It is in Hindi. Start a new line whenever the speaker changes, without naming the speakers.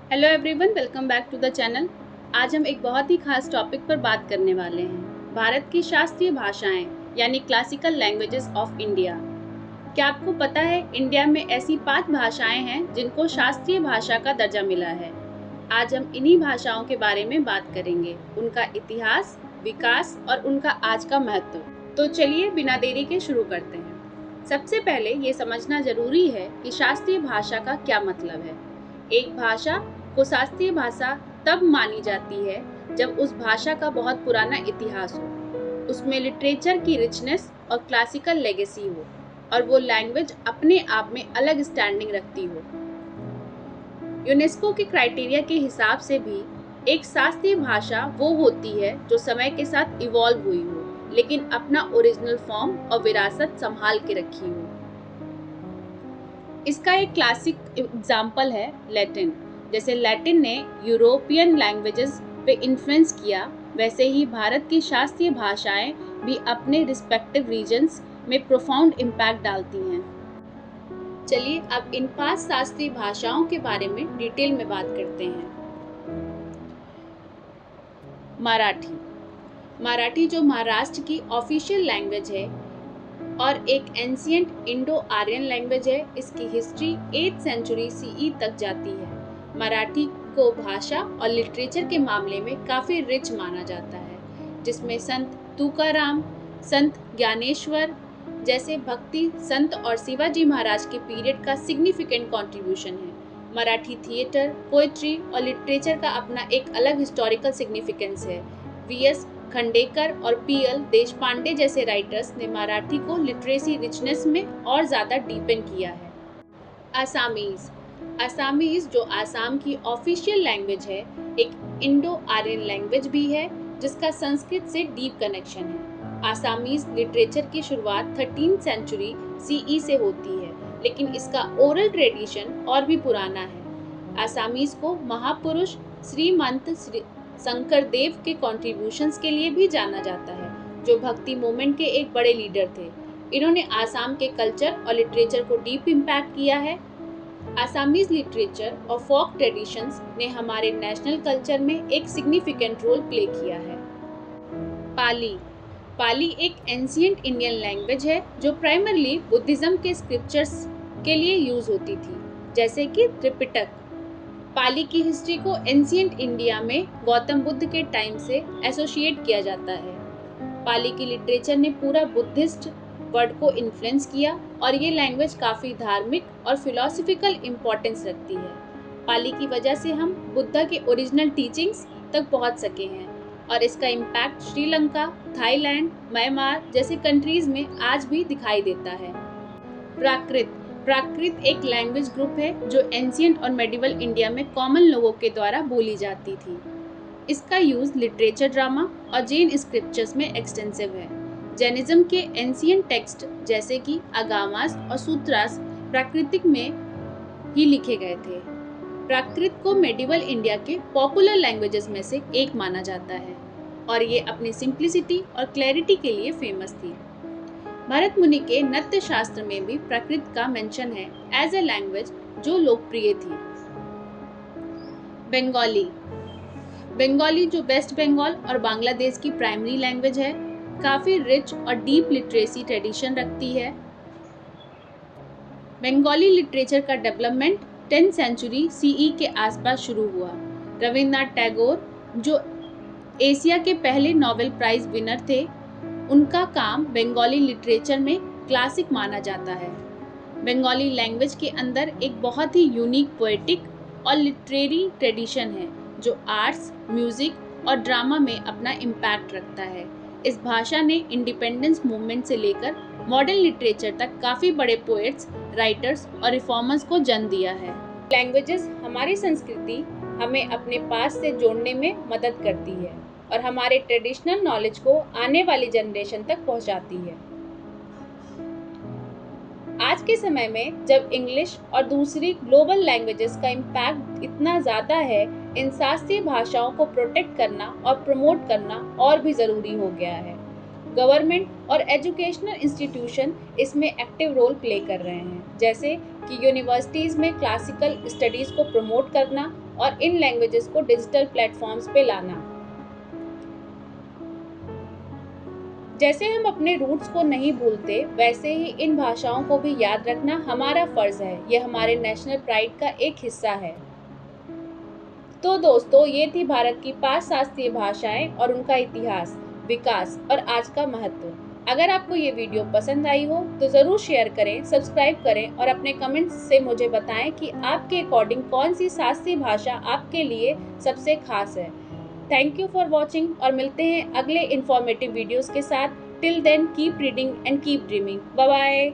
Hello everyone, welcome back to the channel. आज हम एक बहुत ही खास टॉपिक पर बात करने वाले हैं, भारत की शास्त्रीय भाषाएं यानी क्लासिकल लैंग्वेजेस ऑफ इंडिया। क्या आपको पता है इंडिया में ऐसी 5 भाषाएं हैं जिनको शास्त्रीय भाषा का दर्जा मिला है। आज हम इन्हीं भाषाओं के बारे में बात करेंगे, उनका इतिहास, विकास और उनका आज का महत्व। तो चलिए बिना देरी के शुरू करते हैं। सबसे पहले ये समझना जरूरी है कि शास्त्रीय भाषा का क्या मतलब है। एक भाषा को शास्त्रीय भाषा तब मानी जाती है जब उस भाषा का बहुत पुराना इतिहास हो, उसमें लिटरेचर की रिचनेस और क्लासिकल लेगेसी हो, और वो लैंग्वेज अपने आप में अलग स्टैंडिंग रखती हो। यूनेस्को के क्राइटेरिया के हिसाब से भी एक शास्त्रीय भाषा वो होती है जो समय के साथ इवॉल्व हुई हो, लेकिन अपना ओरिजिनल फॉर्म और विरासत संभाल के रखी हो। इसका एक क्लासिक एग्जाम्पल है लैटिन। जैसे लैटिन ने यूरोपियन लैंग्वेजेस पे इन्फ्लुएंस किया, वैसे ही भारत की शास्त्रीय भाषाएं भी अपने रिस्पेक्टिव रीजन्स में प्रोफाउंड इम्पैक्ट डालती हैं। चलिए अब इन 5 शास्त्रीय भाषाओं के बारे में डिटेल में बात करते हैं। मराठी। मराठी जो महाराष्ट्र की ऑफिशियल लैंग्वेज है और एक एंशिएंट इंडो आर्यन लैंग्वेज है। इसकी हिस्ट्री 8th सेंचुरी सीई तक जाती है। मराठी को भाषा और लिटरेचर के मामले में काफ़ी रिच माना जाता है, जिसमें संत तुकाराम, संत ज्ञानेश्वर जैसे भक्ति संत और शिवाजी महाराज के पीरियड का सिग्निफिकेंट कंट्रीब्यूशन है। मराठी थिएटर, पोएट्री और लिटरेचर का अपना एक अलग हिस्टोरिकल सिग्निफिकेंस है। वीएस खंडेकर और पीएल देशपांडे जैसे राइटर्स ने मराठी को लिटरेसी रिचनेस में और ज़्यादा डीपन किया है। आसामीज़। आसामीज़ जो आसाम की ऑफिशियल लैंग्वेज है, एक इंडो आर्यन लैंग्वेज भी है जिसका संस्कृत से डीप कनेक्शन है। आसामीज़ लिटरेचर की शुरुआत 13th सेंचुरी सीई से होती है, लेकिन इसका ओरल ट्रेडिशन और भी पुराना है। आसामीज़ को महापुरुष श्रीमंत शंकरदेव के कॉन्ट्रीब्यूशंस के लिए भी जाना जाता है, जो भक्ति मूवमेंट के एक बड़े लीडर थे। इन्होंने आसाम के कल्चर और लिटरेचर को डीप इम्पैक्ट किया है। आसामीज लिटरेचर और फोक ट्रेडिशंस ने हमारे नेशनल कल्चर में एक सिग्निफिकेंट रोल प्ले किया है। पाली। पाली एक एंशिएंट इंडियन लैंग्वेज है जो प्राइमरली बुद्धिज्म के स्क्रिप्चर्स के लिए यूज होती थी, जैसे कि त्रिपिटक। पाली की हिस्ट्री को एंशिएंट इंडिया में गौतम बुद्ध के टाइम से एसोसिएट किया जाता है। पाली की लिटरेचर ने पूरा बुद्धिस्ट वर्ड को इन्फ्लुएंस किया और ये लैंग्वेज काफ़ी धार्मिक और फिलोसफिकल इम्पोर्टेंस रखती है। पाली की वजह से हम बुद्धा के ओरिजिनल टीचिंग्स तक पहुंच सके हैं, और इसका इम्पैक्ट श्रीलंका, थाईलैंड, म्यांमार जैसे कंट्रीज में आज भी दिखाई देता है। प्राकृत। प्राकृत एक लैंग्वेज ग्रुप है जो एंशिएंट और मेडिवल इंडिया में कॉमन लोगों के द्वारा बोली जाती थी। इसका यूज़ लिटरेचर, ड्रामा और जैन स्क्रिप्चर्स में एक्सटेंसिव है। जैनिज्म के एंशिएंट टेक्स्ट जैसे कि आगामास और सूत्रास प्राकृतिक में ही लिखे गए थे। प्राकृत को मेडिवल इंडिया के पॉपुलर लैंग्वेजेस में से एक माना जाता है और ये अपनी सिंप्लिसिटी और क्लैरिटी के लिए फेमस थी। भरत मुनि के नृत्य शास्त्र में भी प्राकृत का मेंशन है एज ए लैंग्वेज जो लोकप्रिय थी। बंगाली। बंगाली जो वेस्ट बंगाल और बांग्लादेश की प्राइमरी लैंग्वेज है, काफ़ी रिच और डीप लिटरेसी ट्रेडिशन रखती है। बंगाली लिटरेचर का डेवलपमेंट 10th सेंचुरी सीई के आसपास शुरू हुआ। रविन्द्रनाथ टैगोर जो एशिया के पहले नोबेल प्राइज विनर थे, उनका काम बंगाली लिटरेचर में क्लासिक माना जाता है। बंगाली लैंग्वेज के अंदर एक बहुत ही यूनिक पोएटिक और लिटरेरी ट्रेडिशन है जो आर्ट्स, म्यूजिक और ड्रामा में अपना इम्पैक्ट रखता है। इस भाषा ने इंडिपेंडेंस मूवमेंट से लेकर मॉडर्न लिटरेचर तक काफ़ी बड़े पोएट्स, राइटर्स और रिफॉर्मर्स को जन्म दिया है। लैंग्वेजेस हमारी संस्कृति हमें अपने पास से जोड़ने में मदद करती है और हमारे ट्रेडिशनल नॉलेज को आने वाली जनरेशन तक पहुंचाती है। आज के समय में जब इंग्लिश और दूसरी ग्लोबल लैंग्वेजेस का इम्पैक्ट इतना ज़्यादा है, इन शास्त्रीय भाषाओं को प्रोटेक्ट करना और प्रमोट करना और भी ज़रूरी हो गया है। गवर्नमेंट और एजुकेशनल इंस्टीट्यूशन इसमें एक्टिव रोल प्ले कर रहे हैं, जैसे कि यूनिवर्सिटीज़ में क्लासिकल स्टडीज़ को प्रमोट करना और इन लैंग्वेजेस को डिजिटल प्लेटफॉर्म्स पे लाना। जैसे हम अपने रूट्स को नहीं भूलते, वैसे ही इन भाषाओं को भी याद रखना हमारा फर्ज है। ये हमारे नेशनल प्राइड का एक हिस्सा है। तो दोस्तों, ये थी भारत की 5 शास्त्रीय भाषाएं और उनका इतिहास, विकास और आज का महत्व। अगर आपको ये वीडियो पसंद आई हो तो ज़रूर शेयर करें, सब्सक्राइब करें और अपने कमेंट्स से मुझे बताएं कि आपके अकॉर्डिंग कौन सी शास्त्रीय भाषा आपके लिए सबसे खास है। थैंक यू फॉर वॉचिंग और मिलते हैं अगले इन्फॉर्मेटिव वीडियोज़ के साथ। Till then keep reading and keep dreaming. Bye bye.